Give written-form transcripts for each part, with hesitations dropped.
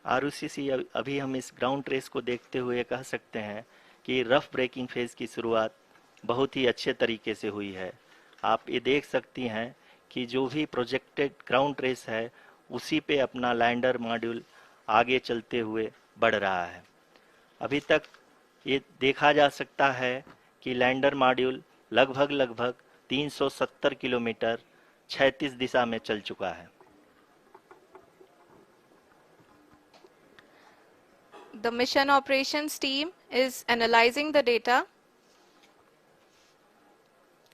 आरुषि, अभी हम इस ग्राउंड ट्रेस को देखते हुए कह सकते हैं कि रफ ब्रेकिंग फेज की शुरुआत बहुत ही अच्छे तरीके से हुई है। आप ये देख सकती हैं कि जो भी प्रोजेक्टेड ग्राउंड ट्रेस है उसी पे अपना लैंडर मॉड्यूल आगे चलते हुए बढ़ रहा है। अभी तक ये देखा जा सकता है कि लैंडर मॉड्यूल लगभग लगभग 370 किलोमीटर क्षैतिज दिशा में चल चुका है। The mission operations team is analyzing the data.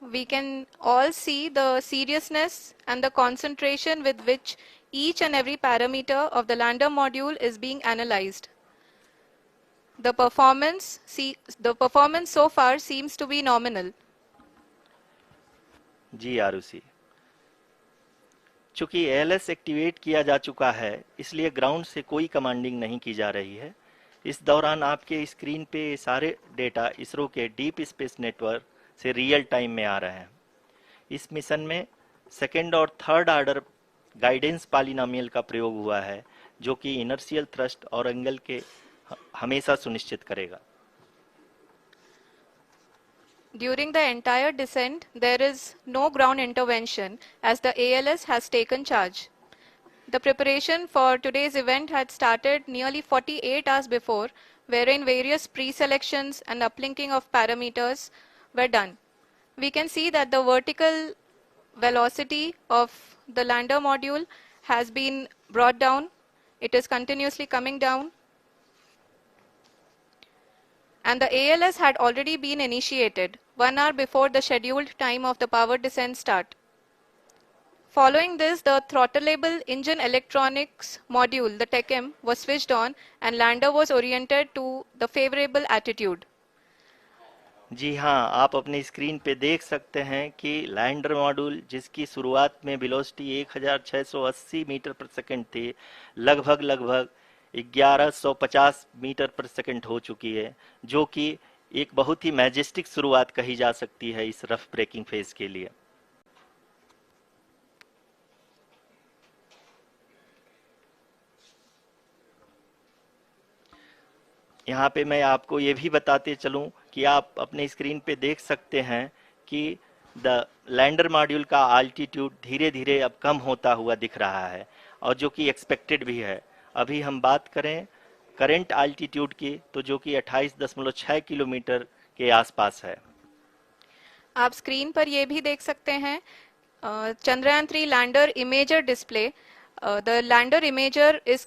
We can all see the seriousness and the concentration with which each and every parameter of the lander module is being analyzed. The performance so far seems to be nominal. जी आरुषि, चूंकि ALS activate किया जा चुका है इसलिए ground से कोई commanding नहीं की जा रही है। इस दौरान आपके स्क्रीन पे सारे डेटा इसरो के डीप स्पेस नेटवर्क से रियल टाइम में आ रहे हैं। इस मिशन में सेकेंड और थर्ड ऑर्डर गाइडेंस पॉलिनोमियल का प्रयोग हुआ है जो कि इनर्शियल थ्रस्ट और एंगल के हमेशा सुनिश्चित करेगा। During the entire descent, there is no ground intervention as the ALS has taken charge. The preparation for today's event had started nearly 48 hours before, wherein various pre-selections and uplinking of parameters were done. We can see that the vertical velocity of the lander module has been brought down. It is continuously coming down. And the ALS had already been initiated 1 hour before the scheduled time of the power descent start. Following this, the throttleable engine electronics module, the TECM, was switched on and lander was oriented to the favorable attitude. जी हाँ, आप अपनी screen पे देख सकते हैं कि lander module जिसकी शुरुआत में वेलोसिटी 1680 मीटर पर सेकंड थी, लगभग लगभग 1150 मीटर पर सेकंड हो चुकी है, जो कि एक बहुत ही मैजेस्टिक शुरुआत कही जा सकती है इस रफ ब्रेकिंग फेज के लिए। यहाँ पे मैं आपको ये भी बताते चलूं कि आप अपने स्क्रीन पे देख सकते हैं कि द लैंडर मॉड्यूल का आल्टीट्यूड धीरे धीरे अब कम होता हुआ दिख रहा है और जो कि एक्सपेक्टेड भी है। अभी हम बात करें करंट आल्टीट्यूड की तो जो कि 28.6 किलोमीटर के आसपास है। आप स्क्रीन पर ये भी देख सकते हैं Chandrayaan 3 lander imager display. The lander imager is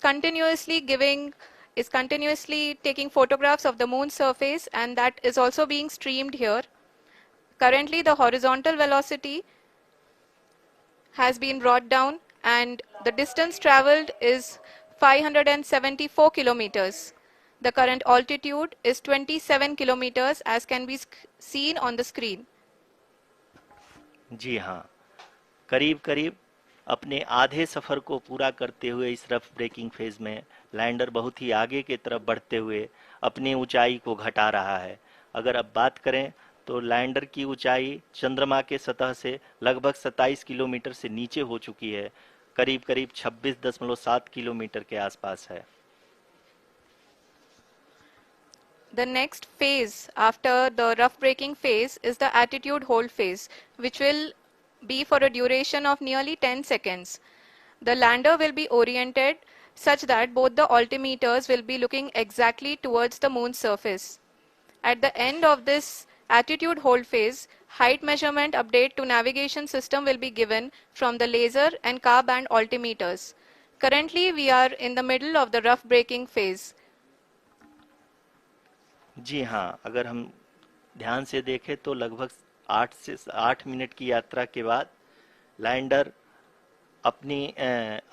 continuously taking photographs of the moon's surface, and that is also being streamed here. Currently, the horizontal velocity has been brought down and the distance traveled is 574 kilometers. The current altitude is 27 kilometers as can be seen on the screen. जी हाँ, करीब करीब अपने आधे सफर को पूरा करते हुए इस रफ ब्रेकिंग फेज में लैंडर बहुत ही आगे की तरफ बढ़ते हुए अपनी ऊंचाई को घटा रहा है। अगर अब बात करें तो लैंडर की ऊंचाई चंद्रमा के सतह से लगभग 27 किलोमीटर से नीचे हो चुकी है, करीब करीब 26.7 किलोमीटर के आसपास है। The next phase after the rough braking phase is the attitude hold phase, which will be for a duration of nearly 10 seconds. The lander will be oriented such that both the altimeters will be looking exactly towards the moon's surface. At the end of this attitude hold phase, height measurement update to navigation system will be given from the laser and car band altimeters. Currently, we are in the middle of the rough braking phase. जी हाँ, अगर हम ध्यान से देखें तो लगभग 8 minute की यात्रा के बाद लैंडर अपनी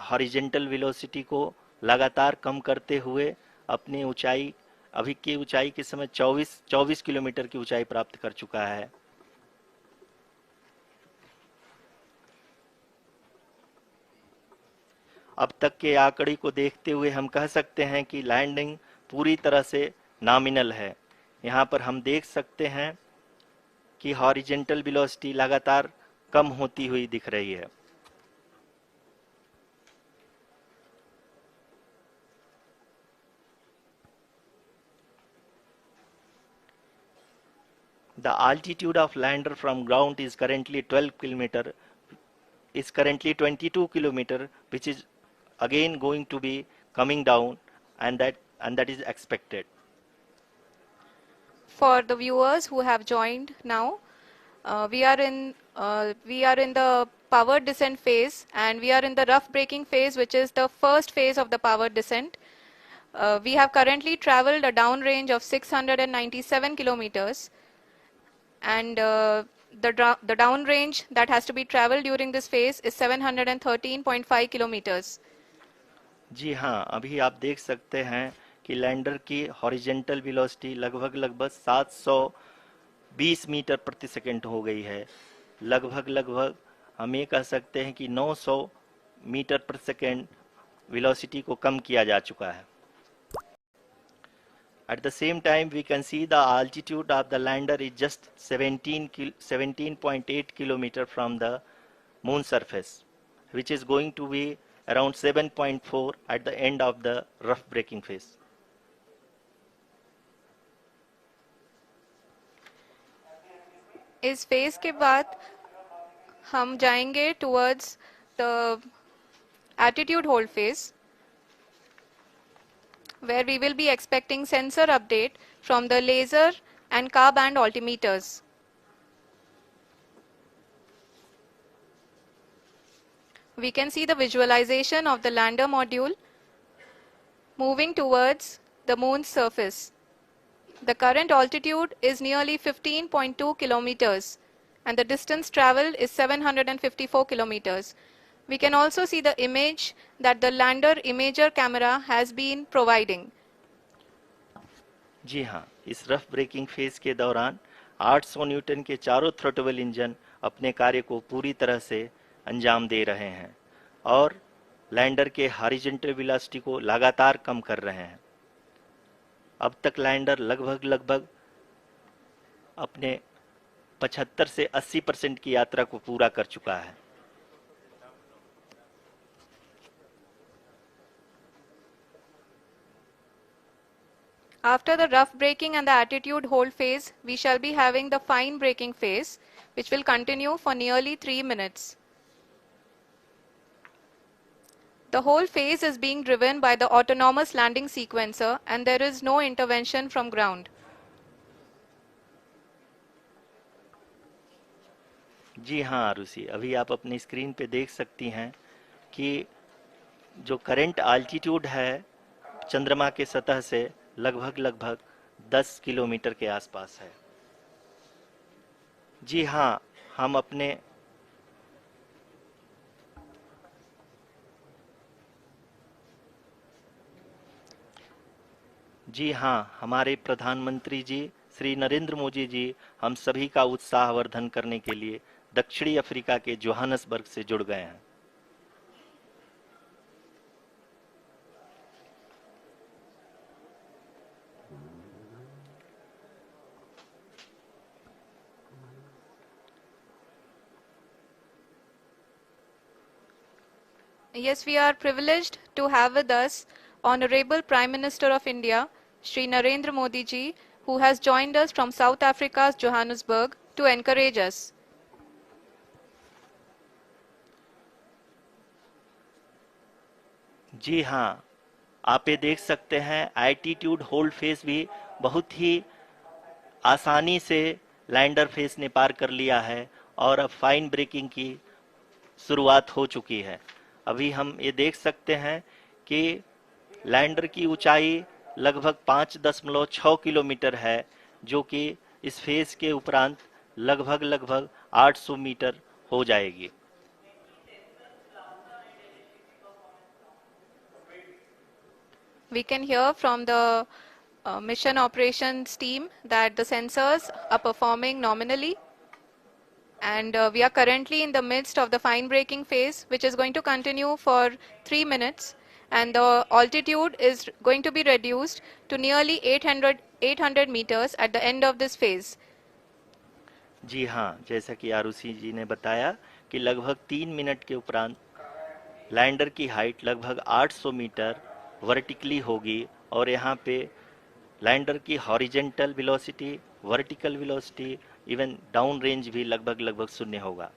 हॉरिजेंटल वेलोसिटी को लगातार कम करते हुए अपनी ऊंचाई अभी की ऊंचाई के समय 24 किलोमीटर की ऊंचाई प्राप्त कर चुका है। अब तक के आंकड़े को देखते हुए हम कह सकते हैं कि लैंडिंग पूरी तरह से नॉमिनल है। यहाँ पर हम देख सकते हैं कि हॉरिजेंटल वेलोसिटी लगातार कम होती हुई दिख रही है। The altitude of lander from ground is currently 22 kilometer, which is again going to be coming down, and that is expected. For the viewers who have joined now, we are in the powered descent phase, and we are in the rough braking phase, which is the first phase of the powered descent. We have currently traveled a downrange of 697 kilometers, and the downrange that has to be traveled during this phase is 713.5 kilometers. जी हाँ, अभी आप देख सकते हैं कि lander की horizontal velocity लगभग 720 metre प्रति सेकंड हो गई है। लगभग हम ये कह सकते हैं कि 900 मीटर प्रति सेकंड वेलोसिटी को कम किया जा चुका है। At the same time, we can see the altitude of the lander is just 17.8 kilometer from the moon surface, which is going to be around 7.4 at the end of the rough braking phase. इस phase के बाद हम जाएंगे towards the attitude hold phase, where we will be expecting sensor update from the laser and car band altimeters. We can see the visualization of the lander module moving towards the moon's surface. The current altitude is nearly 15.2 kilometers and the distance traveled is 754 kilometers. We can also see the image that the lander imager camera has been providing. जी हाँ, इस rough breaking phase के दौरान 800 Newton के चारों throttle engine अपने कार्य को पूरी तरह से अंजाम दे रहे हैं और लैंडर के हॉरिजॉन्टल वेलोसिटी को लगातार कम कर रहे हैं। अब तक लैंडर लगभग अपने 75 से 80% की यात्रा को पूरा कर चुका है। After the rough braking and the attitude hold phase, we shall be having the fine braking phase, which will continue for nearly 3 minutes. The whole phase is being driven by the autonomous landing sequencer and there is no intervention from ground. जी हाँ आरुषि, अभी आप अपनी screen पे देख सकती हैं कि जो करंट आल्टीट्यूड है चंद्रमा के सतह से लगभग 10 किलोमीटर के आसपास है। जी हाँ, हमारे प्रधानमंत्री जी श्री नरेंद्र मोदी जी हम सभी का उत्साहवर्धन करने के लिए दक्षिणी अफ्रीका के जोहानसबर्ग से जुड़ गए हैं। Yes, we are privileged to have with us Honorable Prime Minister of India, Shri Narendra Modi ji, who has joined us from South Africa's Johannesburg to encourage us. जी हाँ, आप ये देख सकते हैं एटीट्यूड होल्ड फेस भी बहुत ही आसानी से लैंडर फेस ने पार कर लिया है और अब फाइन ब्रेकिंग की शुरुआत हो चुकी है। अभी हम ये देख सकते हैं कि लैंडर की ऊंचाई लगभग 5.6 किलोमीटर है, जो कि इस फेज के उपरांत लगभग 800 मीटर हो जाएगी। We can hear from the mission operations team that the sensors are performing nominally, and we are currently in the midst of the fine braking phase, which is going to continue for 3 minutes, and the altitude is going to be reduced to nearly 800 meters at the end of this phase. जी हाँ, जैसा कि आरुषि जी ने बताया कि लगभग 3 minute के उपरांत lander की हाइट लगभग 800 मीटर वर्टिकली होगी और यहाँ पे लैंडर की horizontal velocity vertical velocity, even down range भी लगभग लगभग शून्य होगा।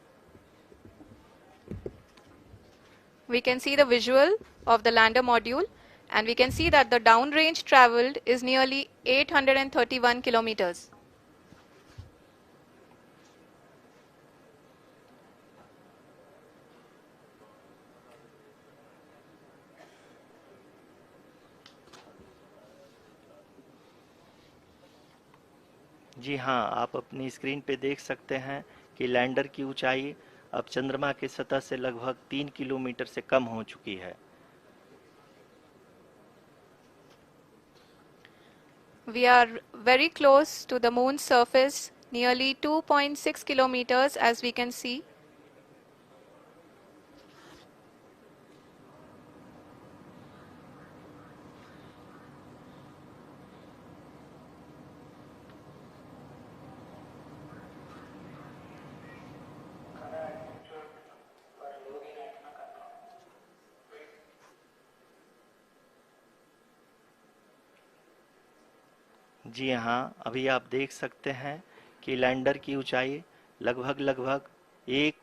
We can see the visual of the lander module, and we can see that the downrange traveled is nearly 831 kilometers. जी हाँ, आप अपनी स्क्रीन पे देख सकते हैं कि लैंडर की ऊंचाई अब चंद्रमा की सतह से लगभग 3 किलोमीटर से कम हो चुकी है। We are very close to the moon's surface, nearly 2.6 kilometers, as we can see. जी हाँ, अभी आप देख सकते हैं कि लैंडर की ऊंचाई लगभग लगभग 1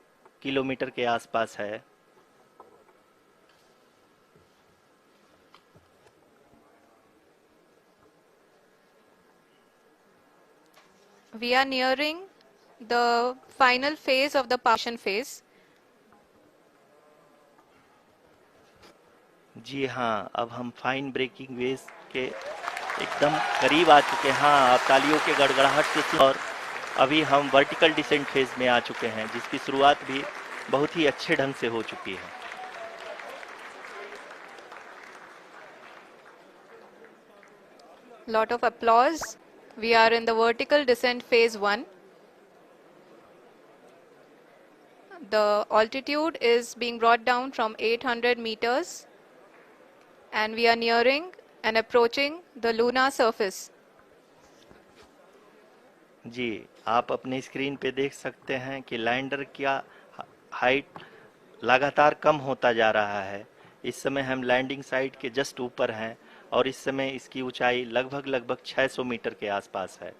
किलोमीटर के आसपास है। We are nearing the final phase of the partition phase. जी हाँ, अब हम फाइन ब्रेकिंग वेव के एकदम करीब आ चुके हैं। हाँ, आप तालियों के गड़गड़ाहट से और अभी हम वर्टिकल डिसेंट फेज में आ चुके हैं, जिसकी शुरुआत भी बहुत ही अच्छे ढंग से हो चुकी है। Lot of applause. We are in the vertical descent phase 1. The altitude is being brought down from 800 meters, and we are nearing and approaching the lunar surface. जी, आप अपनी स्क्रीन पे देख सकते हैं कि लैंडर का हाइट लगातार कम होता जा रहा है। इस समय हम लैंडिंग साइट के जस्ट ऊपर हैं और इस समय इसकी ऊंचाई लगभग लगभग 600 मीटर के आसपास है।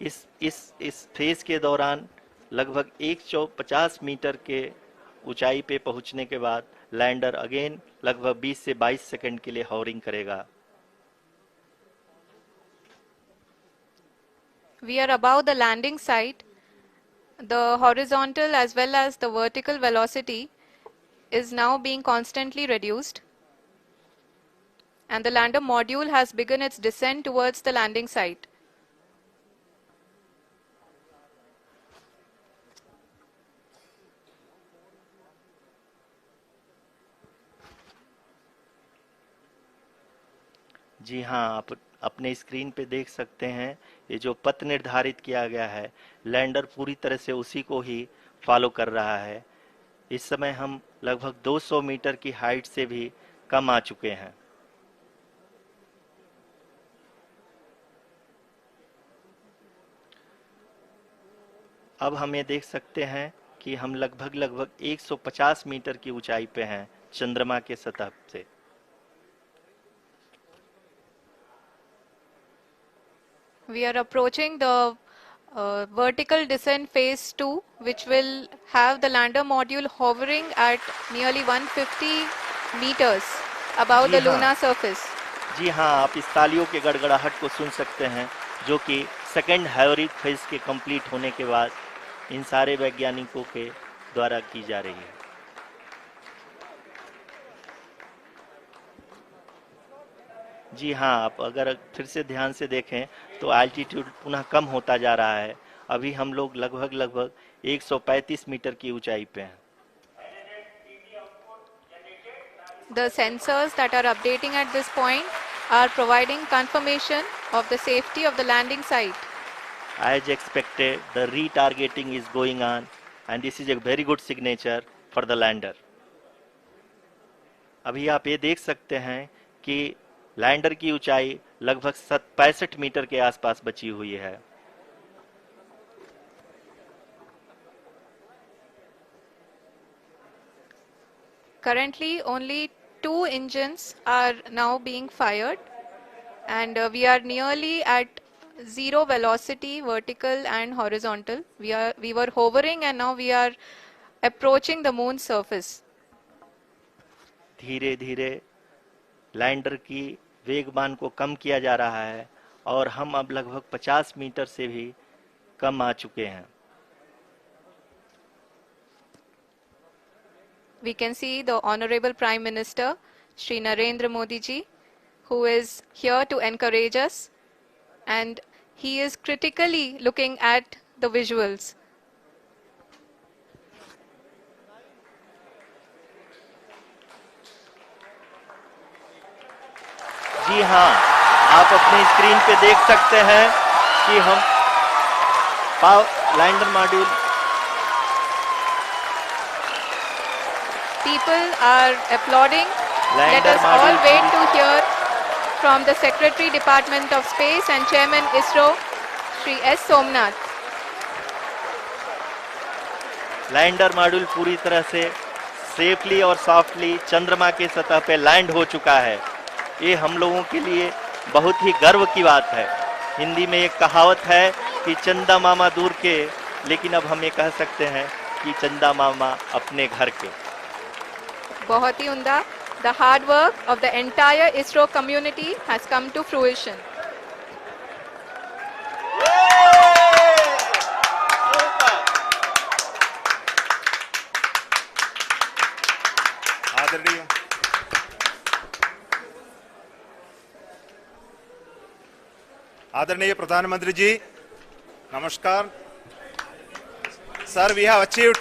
इस फेज के दौरान लगभग 150 मीटर के ऊंचाई पे पहुंचने के बाद लैंडर अगेन लगभग 20 से 22 सेकंड के लिए हॉवरिंग करेगा। We are above the landing site. The horizontal as well as the vertical velocity is now being constantly reduced, and the lander module has begun its descent towards the landing site. जी हाँ, आप अपने screen पे देख सकते हैं ये जो पथ निर्धारित किया गया है, लैंडर पूरी तरह से उसी को ही फॉलो कर रहा है। इस समय हम लगभग 200 मीटर की हाइट से भी कम आ चुके हैं। अब हम ये देख सकते हैं कि हम लगभग लगभग 150 मीटर की ऊंचाई पे हैं चंद्रमा के सतह से। We are approaching the vertical descent phase 2, which will have the lander module hovering at nearly 150 meters above ji the हाँ, lunar surface. जी हाँ, आप इस तालियों के गड़गड़ाहट को सुन सकते हैं, जो कि सेकंड हैवरिक फेज के कंप्लीट होने के बाद इन सारे वैज्ञानिकों के द्वारा की जा रही है। जी हाँ, आप अगर फिर से ध्यान से देखें तो एल्टीट्यूड पुनः कम होता जा रहा है। अभी हम लोग लगभग लगभग 135 मीटर की ऊंचाई पे हैं। The sensors that are updating at this point are providing confirmation of the safety of the landing site. As expected, the retargeting is going on and this is a very good signature for the lander. अभी आप ये देख सकते हैं कि lander की ऊंचाई लगभग 65 मीटर के आसपास बची हुई है। Currently, only 2 engines are now being fired, and we are nearly at zero velocity, vertical and horizontal. We were hovering and now we are approaching the moon's surface. धीरे धीरे लैंडर की वेगमान को कम किया जा रहा है और हम अब लगभग 50 मीटर से भी कम आ चुके हैं. We can see the Honorable Prime Minister, Shri Narendra Modi ji, who is here to encourage us, and he is critically looking at the visuals. जी हाँ, आप अपनी स्क्रीन पे देख सकते हैं कि हम lander module. People are applauding. Let Lander us all module wait to hear from the Secretary Department of Space and Chairman ISRO, Shri S. Somnath. Lander module पूरी तरह से सेफली और सॉफ्टली चंद्रमा के सतह पे लैंड हो चुका है. ये हम लोगों के लिए बहुत ही गर्व की बात है. हिंदी में एक कहावत है कि चंदा मामा दूर के, लेकिन अब हम ये कह सकते हैं कि चंदा मामा अपने घर के. बहुत ही उम्दा. The hard work of the entire ISRO community has come to fruition. आदरणीय प्रधानमंत्री जी, नमस्कार. Sir, we have achieved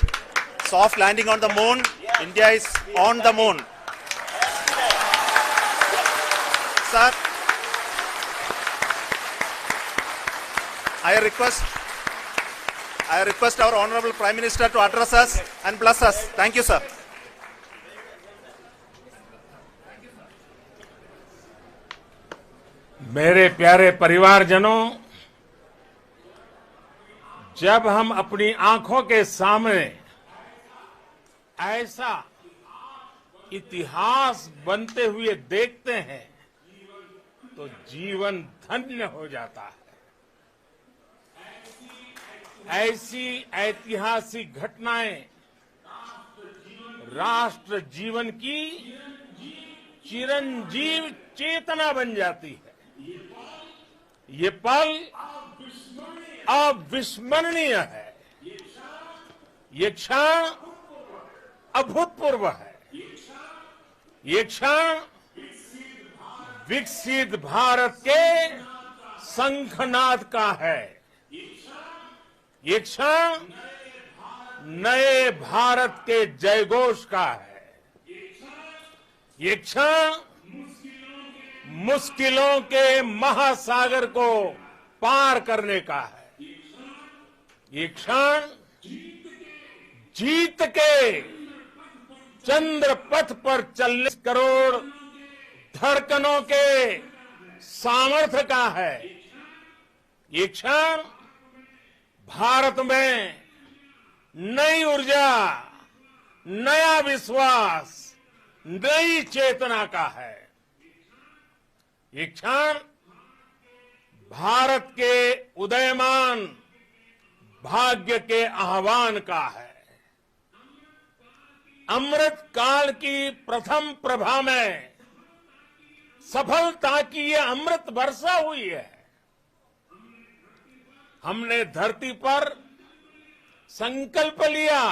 soft landing on the moon. India is on the moon. Sir, I request our Honorable Prime Minister to address us and bless us. Thank you, sir. मेरे प्यारे परिवारजनों, जब हम अपनी आंखों के सामने ऐसा इतिहास बनते हुए देखते हैं तो जीवन धन्य हो जाता है. ऐसी ऐतिहासिक घटनाएं राष्ट्र जीवन की चिरंजीव चेतना बन जाती है. ये पल अविस्मरणीय है. ये क्षण अभूतपूर्व है. ये क्षण विकसित भारत के शंखनाद का है. ये क्षण नए भारत के जयघोष का है. ये क्षण मुश्किलों के महासागर को पार करने का है. ये क्षण जीत के चंद्र पथ पर चलने करोड़ धड़कनों के सामर्थ्य का है. ये क्षण भारत में नई ऊर्जा, नया विश्वास, नई चेतना का है. ये क्षण भारत के उदयमान भाग्य के आह्वान का है. अमृत काल की प्रथम प्रभा में सफलता की ये अमृत वर्षा हुई है. हमने धरती पर संकल्प लिया